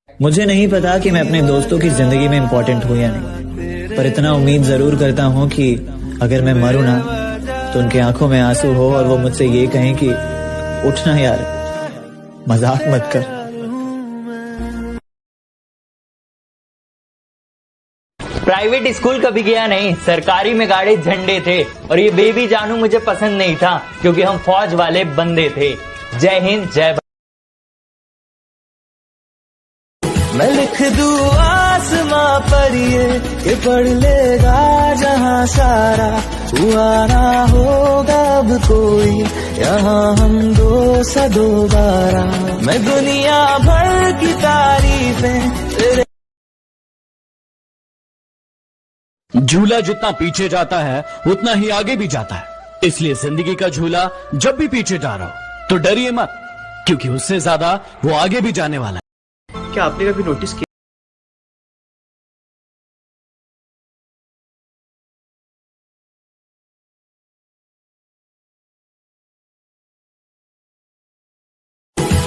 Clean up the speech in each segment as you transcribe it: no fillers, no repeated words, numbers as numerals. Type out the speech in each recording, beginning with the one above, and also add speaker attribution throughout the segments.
Speaker 1: मुझे नहीं पता कि मैं अपने दोस्तों की जिंदगी में इम्पोर्टेंट हूं या नहीं, पर इतना उम्मीद जरूर करता हूं कि अगर मैं मरूं ना तो उनकी आंखों में आंसू हो और वो मुझसे ये कहें कि उठना यार, मजाक मत कर।
Speaker 2: प्राइवेट स्कूल कभी गया नहीं, सरकारी में गाड़े झंडे थे और ये बेबी जानू मुझे पसंद नहीं था क्योंकि हम फौज वाले बंदे थे। जय हिंद, जय भारत।
Speaker 3: मैं लिख दूं आसमां पर ये कि पढ़ लेगा जहां सारा, हुआ ना होगा अब कोई यहाँ हम दो सा दोबारा। मैं दुनिया भर की तारीफें तेरे।
Speaker 4: झूला जितना पीछे जाता है उतना ही आगे भी जाता है, इसलिए जिंदगी का झूला जब भी पीछे जा रहा हो तो डरिए मत, क्योंकि उससे ज्यादा वो आगे भी जाने वाला है।
Speaker 5: क्या आपने कभी नोटिस किया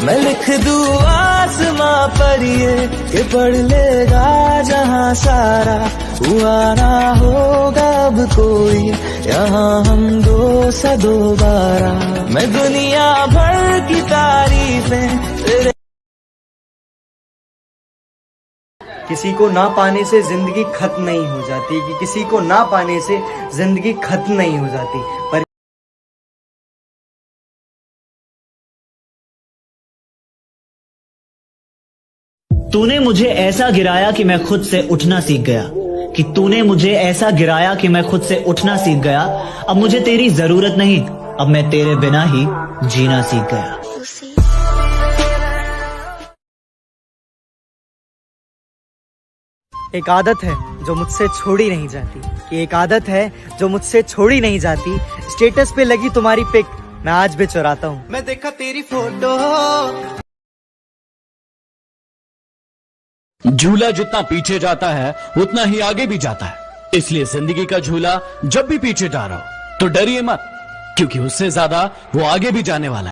Speaker 3: मैं लिख दूं आसमां पर ये कि पढ़ लेगा जहां सारा, हुआ ना होगा अब कोई यहाँ हम दो सा दोबारा। मैं दुनिया भर की तारीफें तेरे।
Speaker 5: किसी को ना पाने से जिंदगी खत्म नहीं हो जाती, कि किसी को ना पाने से जिंदगी खत्म नहीं हो जाती, पर
Speaker 1: तूने मुझे ऐसा गिराया कि मैं खुद से उठना सीख गया, कि तूने मुझे ऐसा गिराया कि मैं खुद से उठना सीख गया। अब मुझे तेरी जरूरत नहीं, अब मैं तेरे बिना ही जीना सीख गया।
Speaker 5: एक आदत है जो मुझसे छोड़ी नहीं जाती, कि एक आदत है जो मुझसे छोड़ी नहीं जाती। स्टेटस पे लगी तुम्हारी पिक मैं आज भी चुराता हूँ।
Speaker 3: मैं देखा तेरी फोटो।
Speaker 4: झूला जितना पीछे जाता है उतना ही आगे भी जाता है, इसलिए जिंदगी का झूला जब भी पीछे जा रहा हो तो डरिए मत, क्योंकि उससे ज्यादा वो आगे भी जाने वाला है।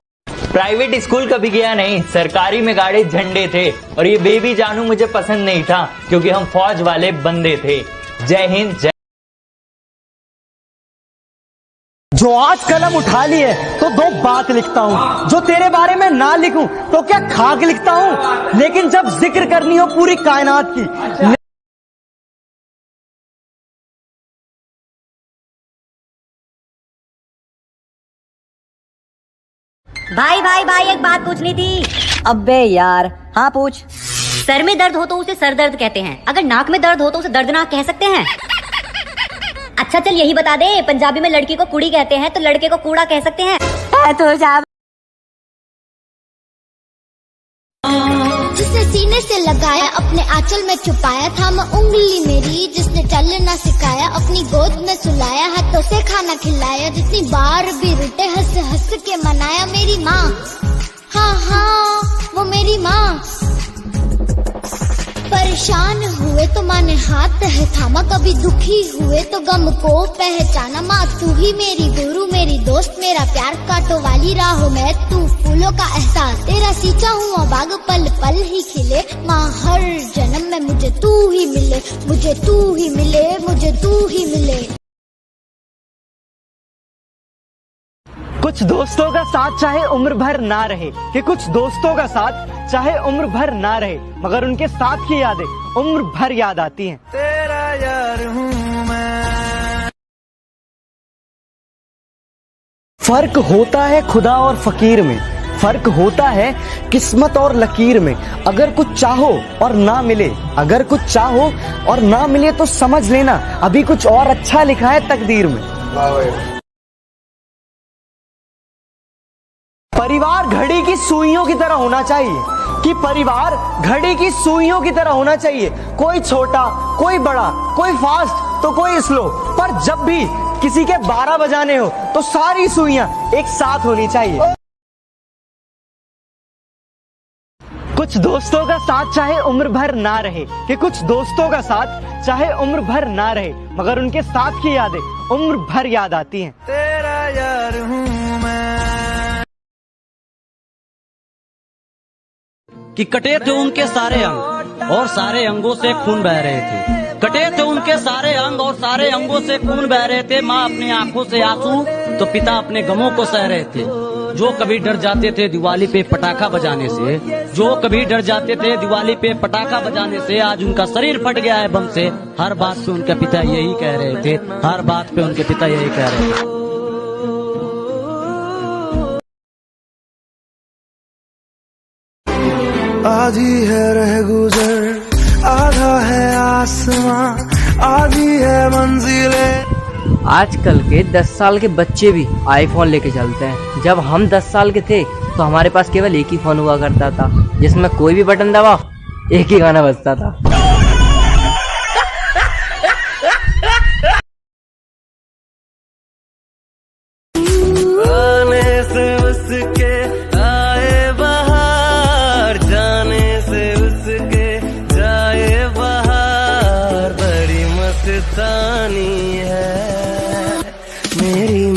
Speaker 2: प्राइवेट स्कूल कभी गया नहीं, सरकारी में गाड़े झंडे थे और ये बेबी जानू मुझे पसंद नहीं था क्योंकि हम फौज वाले बंदे थे। जय हिंद, जय।
Speaker 5: जो आज कलम उठा ली है तो दो बात लिखता हूँ, जो तेरे बारे में ना लिखूं तो क्या खाक लिखता हूँ, लेकिन जब जिक्र करनी हो पूरी कायनात की।
Speaker 6: भाई भाई भाई एक बात पूछनी थी।
Speaker 7: अबे यार, हाँ पूछ।
Speaker 6: सर में दर्द हो तो उसे सर दर्द कहते हैं, अगर नाक में दर्द हो तो उसे दर्दनाक कह सकते हैं। अच्छा चल यही बता दे, पंजाबी में लड़की को कुड़ी कहते हैं तो लड़के को कूड़ा कह सकते हैं।
Speaker 7: तो जा।
Speaker 8: जिसने सीने से लगाया अपने आंचल में छुपाया, था मैं उंगली मेरी जिसने चलना सिखाया, अपनी गोद में सुलाया हाथों से खाना खिलाया, जितनी बार भी रूठे हंस हंस के मनाया। मेरी माँ, हाँ हाँ वो मेरी माँ। परेशान हुए तो माँ ने हाथ है थामा, कभी दुखी हुए तो गम को पहचाना। माँ तू ही मेरी गुरु, मेरी दोस्त, मेरा प्यार कांटों वाली राहों में तू फूलों का एहसास, तेरा सींचा हुआ बाग पल पल ही खिले। माँ हर जन्म में मुझे तू ही मिले, मुझे तू ही मिले, मुझे तू ही मिले।
Speaker 5: कुछ दोस्तों का साथ चाहे उम्र भर ना रहे, कि कुछ दोस्तों का साथ चाहे उम्र भर ना रहे, मगर उनके साथ की यादें उम्र भर याद आती हैं।
Speaker 3: तेरा यार हूँ मैं।
Speaker 5: फर्क होता है खुदा और फकीर में, फर्क होता है किस्मत और लकीर में। अगर कुछ चाहो और ना मिले, अगर कुछ चाहो और ना मिले तो समझ लेना अभी कुछ और अच्छा लिखा है तकदीर में। परिवार घड़ी की सुइयों की तरह होना चाहिए, कि परिवार घड़ी की सुइयों की तरह होना चाहिए। कोई छोटा, कोई बड़ा, कोई फास्ट तो कोई स्लो, पर जब भी किसी के 12 बजाने हो तो सारी सुइयां एक साथ होनी चाहिए। कुछ दोस्तों का साथ चाहे उम्र भर ना रहे, कि कुछ दोस्तों का साथ चाहे उम्र भर ना रहे, मगर उनके साथ की यादें उम्र भर याद आती हैं।
Speaker 3: तेरा यार हूँ
Speaker 9: कि कटे थे उनके सारे अंग, और सारे अंगों से खून बह रहे थे। कटे थे उनके सारे अंग और सारे अंगों से खून बह रहे थे। माँ अपनी आंखों से आंसू तो पिता अपने गमों को सह रहे थे। जो कभी डर जाते थे दिवाली पे पटाखा बजाने से, जो कभी डर जाते थे दिवाली पे पटाखा बजाने से, आज उनका शरीर फट गया है बम से। हर बात पे उनके पिता यही कह रहे थे, हर बात पे उनके पिता यही कह रहे थे।
Speaker 3: आधी है रह गुजर, आधा है आसमां, आधी है मंजिलें।
Speaker 10: आजकल के 10 साल के बच्चे भी आईफोन लेके चलते हैं। जब हम 10 साल के थे तो हमारे पास केवल एक ही फोन हुआ करता था, जिसमें कोई भी बटन दबाओ एक ही गाना बजता था।
Speaker 3: आने से उसके आए बहार, जाने से उसके जाए बहार। बड़ी मस्तानी है मेरी